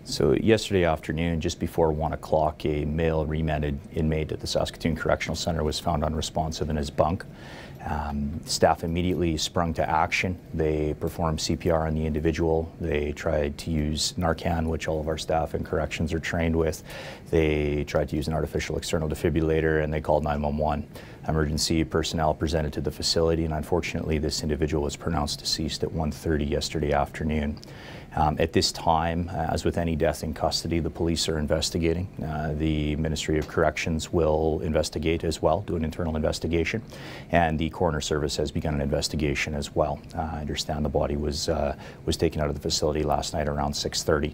So yesterday afternoon, just before 1 o'clock, a male remanded inmate at the Saskatoon Correctional Centre was found unresponsive in his bunk. Staff immediately sprung to action. They performed CPR on the individual. They tried to use Narcan, which all of our staff in corrections are trained with. They tried to use an artificial external defibrillator, and they called 911. Emergency personnel presented to the facility, and unfortunately this individual was pronounced deceased at 1:30 yesterday afternoon. At this time, as with any death in custody, the police are investigating. The Ministry of Corrections will investigate as well, do an internal investigation, and the Coroner Service has begun an investigation as well. I understand the body was taken out of the facility last night around 6:30.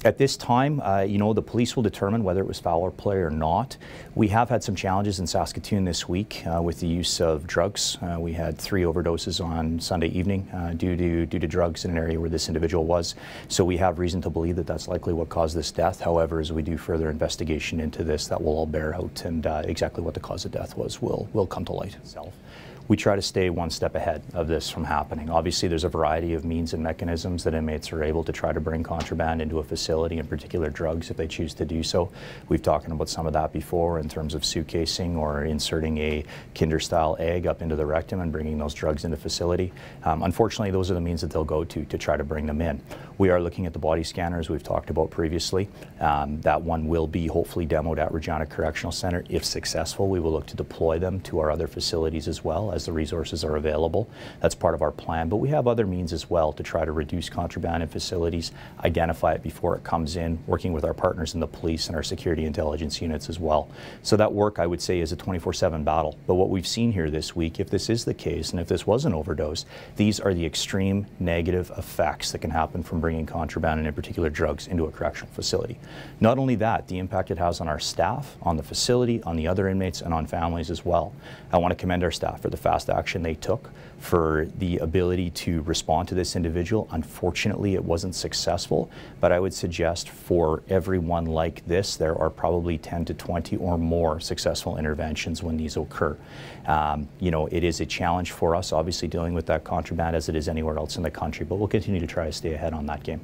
At this time, the police will determine whether it was foul play or not. We have had some challenges in Saskatoon this week with the use of drugs. We had 3 overdoses on Sunday evening due to drugs in an area where this individual was. So we have reason to believe that that's likely what caused this death. However, as we do further investigation into this, that will all bear out, and exactly what the cause of death was will come to light itself. We try to stay one step ahead of this from happening. Obviously, there's a variety of means and mechanisms that inmates are able to try to bring contraband into a facility, in particular drugs, if they choose to do so. We've talked about some of that before in terms of suitcasing or inserting a Kinder-style egg up into the rectum and bringing those drugs into facility. Unfortunately, those are the means that they'll go to try to bring them in. We are looking at the body scanners we've talked about previously. That one will be hopefully demoed at Regina Correctional Centre. If successful, we will look to deploy them to our other facilities as well, as the resources are available. That's part of our plan, but we have other means as well to try to reduce contraband in facilities, identify it before it comes in, working with our partners in the police and our security intelligence units as well. So that work, I would say, is a 24/7 battle. But what we've seen here this week, if this is the case, and if this was an overdose, these are the extreme negative effects that can happen from bringing contraband, and in particular drugs, into a correctional facility. Not only that, the impact it has on our staff, on the facility, on the other inmates, and on families as well. I want to commend our staff for the fast action they took, for the ability to respond to this individual. Unfortunately, it wasn't successful, but I would suggest for everyone like this, there are probably 10 to 20 or more successful interventions when these occur. It is a challenge for us, obviously, dealing with that contraband as it is anywhere else in the country, but we'll continue to try to stay ahead on that game.